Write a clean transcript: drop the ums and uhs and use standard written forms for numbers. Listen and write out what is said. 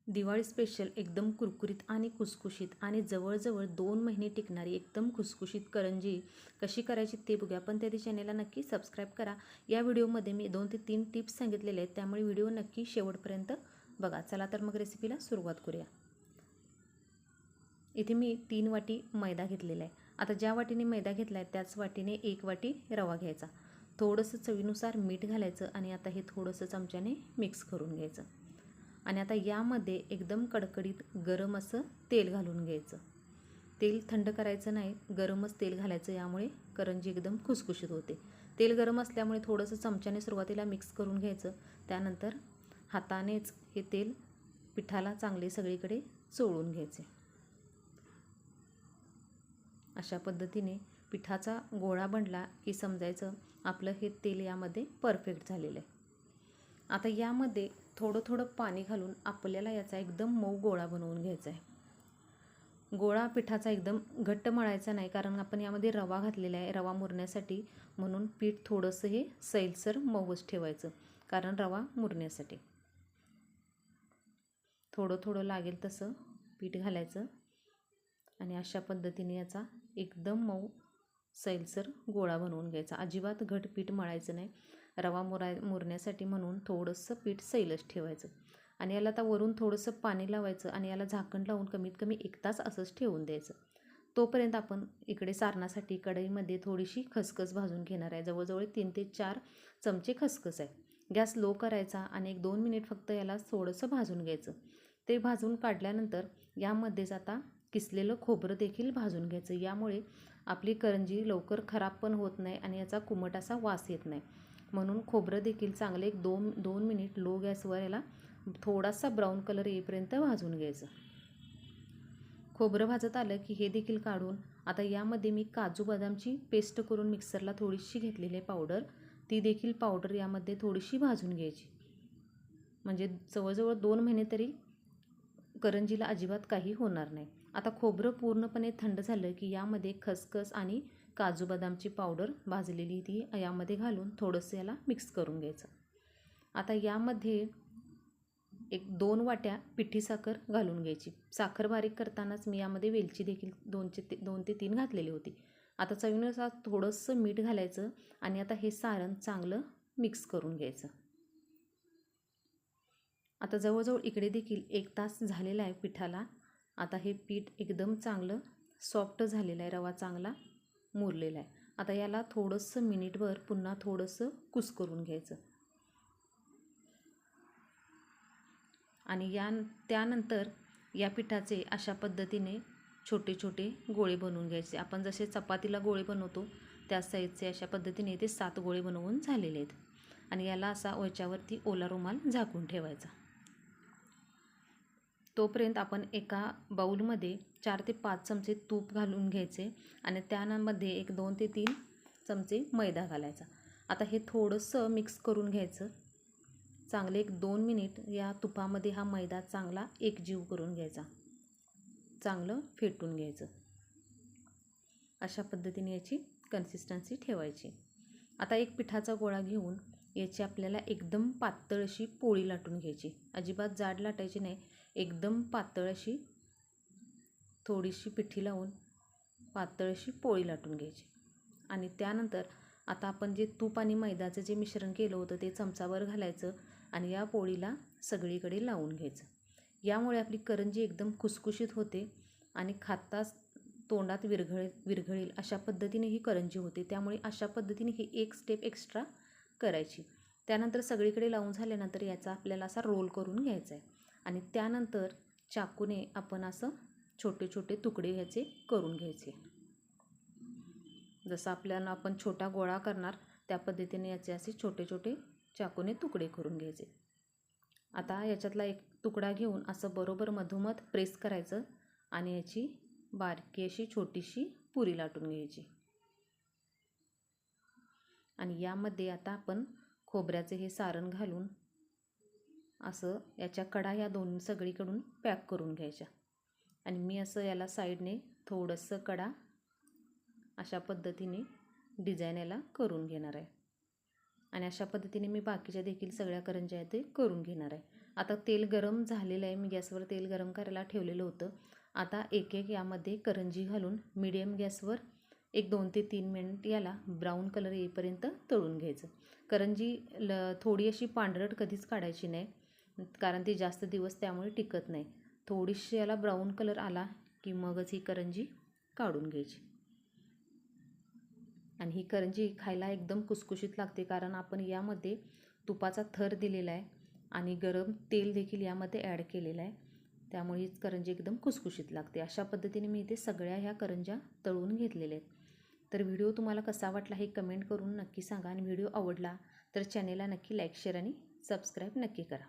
Diwali special एकदम कुरकुरीत आणि खुसखुशीत आणि जवळजवळ 2 महिने टिकणारी एकदम खुसखुशीत करंजी कशी करायची ते बघूया. पण त्या चॅनेलला नक्की सबस्क्राईब करा. या व्हिडिओमध्ये मी 2 ते 3 टिप्स सांगितलेले आहेत, त्यामुळे व्हिडिओ नक्की शेवटपर्यंत बघा. चला तर मग रेसिपीला सुरुवात करूया. इथे मी 3 वाटी मैदा घेतलेला आहे. आता ज्या वाटीने मैदा घेतला आहे त्याच वाटीने 1 वाटी रवा घ्यायचा. थोडंसं चवीनुसार मीठ घालायचं आणि आता हे थोडंसं चमच्याने मिक्स करून घ्यायचं. आणि आता यामध्ये एकदम कडकडीत गरम असं तेल घालून घ्यायचं. तेल थंड करायचं नाही, गरमच तेल घालायचं, यामुळे करंजी एकदम खुसखुशीत होते. तेल गरम असल्यामुळे थोडंसं चमच्याने सुरुवातीला मिक्स करून घ्यायचं. त्यानंतर हातानेच हे तेल पिठाला चांगले सगळीकडे चोळून घ्यायचे. अशा पद्धतीने पिठाचा गोळा बनला की समजायचं आपलं हे तेल यामध्ये परफेक्ट झालेलं आहे. आता यामध्ये थोडं थोडं पाणी घालून आपल्याला याचा एकदम मऊ गोळा बनवून घ्यायचा आहे. गोळा पिठाचा एकदम घट्ट मळायचा नाही, कारण आपण यामध्ये रवा घातलेला आहे रवा मुरण्यासाठी, म्हणून पीठ थोडंसं हे सैलसर मऊच ठेवायचं, कारण रवा मुरण्यासाठी. थोडं थोडं लागेल तसं पीठ घालायचं आणि अशा पद्धतीने याचा एकदम मऊ सैलसर गोळा बनवून घ्यायचा. अजिबात घट पीठ मळायचं नाही, रवा मुरण्यासाठी म्हणून थोडंसं पीठ सैलच ठेवायचं. आणि याला आता वरून थोडंसं पाणी लावायचं आणि याला झाकण लावून कमीत कमी 1 तास असंच ठेवून द्यायचं. तोपर्यंत आपण इकडे सारणासाठी कढईमध्ये थोडीशी खसखस भाजून घेणार आहे. जवळजवळ 3 ते 4 चमचे खसखस आहे. गॅस लो करायचा आणि 1-2 मिनिट फक्त याला थोडंसं भाजून घ्यायचं. ते भाजून काढल्यानंतर यामध्येच आता किसलेलं खोबरं देखील भाजून घ्यायचं. यामुळे आपली करंजी लवकर खराब पण होत नाही आणि याचा कुमट असा वास येत नाही, म्हणून खोबरं देखील चांगले 2 मिनिट लो गॅसवर याला थोडासा ब्राऊन कलर येईपर्यंत भाजून घ्यायचं. खोबरं भाजत आलं की हे देखील काढून आता यामध्ये मी काजू बदामची पेस्ट करून मिक्सरला थोडीशी घेतलेली आहे पावडर, ती देखील पावडर यामध्ये थोडीशी भाजून घ्यायची. म्हणजे जवळजवळ 2 महिने तरी करंजीला अजिबात काही होणार नाही. आता खोबरं पूर्णपणे थंड झालं की यामध्ये खसखस आणि काजू बदामची पावडर भाजलेली ती यामध्ये घालून थोडंसं याला मिक्स करून घ्यायचं. आता यामध्ये 1-2 वाट्या पिठी साखर घालून घ्यायची. साखर बारीक करतानाच मी यामध्ये वेलची देखील 2 ते 3 घातलेली होती. आता चवीनुसार थोडंसं मीठ घालायचं आणि आता हे सारण चांगलं मिक्स करून घ्यायचं. आता जवळजवळ इकडे देखील 1 तास झालेला आहे पिठाला. आता हे पीठ एकदम चांगलं सॉफ्ट झालेलं आहे, रवा चांगला मुरलेला आहे. आता याला थोडंसं मिनिटभर पुन्हा थोडंसं कुस्करून घ्यायचं आणि त्यानंतर या पिठाचे अशा पद्धतीने छोटे छोटे गोळे बनवून घ्यायचे. आपण जसे चपातीला गोळे बनवतो त्या साईजचे अशा पद्धतीने ते 7 गोळे बनवून झालेले आहेत. आणि याला असा याच्यावरती ओला रुमाल झाकून ठेवायचा. तोपर्यंत आपण एका बाऊलमध्ये 4 ते 5 चमचे तूप घालून घ्यायचे आणि त्यामध्ये 2 ते 3 चमचे मैदा घालायचा. आता हे थोडंसं मिक्स करून घ्यायचं. चांगले 1-2 मिनिट या तुपामध्ये हा मैदा चांगला एकजीव करून घ्यायचा, चांगलं फेटून घ्यायचं. अशा पद्धतीने याची कन्सिस्टन्सी ठेवायची. आता एक पिठाचा गोळा घेऊन याची आपल्याला एकदम पातळ अशी पोळी लाटून घ्यायची. अजिबात जाड लाटायची नाही, एकदम पातळ अशी थोडीशी पिठी लावून पातळ अशी पोळी लाटून घ्यायची. आणि त्यानंतर आता आपण जे तूप आणि मैद्याचं जे मिश्रण केलं होतं ते चमचावर घालायचं आणि या पोळीला सगळीकडे लावून घ्यायचं. यामुळे आपली करंजी एकदम खुसखुशीत होते आणि खाताच तोंडात विरघळेल अशा पद्धतीने ही करंजी होते. त्यामुळे अशा पद्धतीने ही एक स्टेप एक्स्ट्रा करायची. त्यानंतर सगळीकडे लावून झाल्यानंतर याचा आपल्याला असा रोल करून घ्यायचा आहे आणि त्यानंतर चाकूने आपण असं छोटे छोटे तुकडे ह्याचे करून घ्यायचे. जसं आपल्याला आपण छोटा गोळा करणार त्या पद्धतीने याचे असे छोटे छोटे चाकूने तुकडे करून घ्यायचे. आता याच्यातला एक तुकडा घेऊन असं बरोबर मधोमध प्रेस करायचं आणि याची बारकी अशी छोटीशी पुरी लाटून घ्यायची. आणि यामध्ये आता आपण खोबऱ्याचे हे सारण घालून असं याच्या कडा या दोन सगळीकडून पॅक करून घ्यायच्या. आणि मी असं याला साईडने थोडंसं कडा अशा पद्धतीने डिझाईन याला करून घेणार आहे. आणि अशा पद्धतीने मी बाकीच्या देखील सगळ्या करंज्या ते करून घेणार आहे. आता तेल गरम झालेलं आहे, मी गॅसवर तेल गरम करायला ठेवलेलं होतं. आता एक एक यामध्ये करंजी घालून मीडियम गॅसवर एक 2 ते 3 मिनिट याला ब्राऊन कलर येईपर्यंत तळून घ्यायचं. करंजी थोडी अशी पांढरट कधीच काढायची नाही, कारण ती जास्त दिवस त्यामुळे टिकत नाही. थोडीशी याला ब्राऊन कलर आला की मगच ही करंजी काढून घ्यायची. आणि ही करंजी खायला एकदम कुसकुशीत लागते, कारण आपण यामध्ये तुपाचा थर दिलेला आहे आणि गरम तेल देखील यामध्ये ॲड केलेलं आहे. त्यामुळे ही करंजी एकदम कुसकुशीत लागते. अशा पद्धतीने मी इथे सगळ्या ह्या करंज्या तळून घेतलेल्या आहेत. तर व्हिडिओ तुम्हाला कसा वाटला हे कमेंट करून नक्की सांगा आणि व्हिडिओ आवडला तर चॅनेलला नक्की लाईक, शेअर आणि सबस्क्राईब नक्की करा.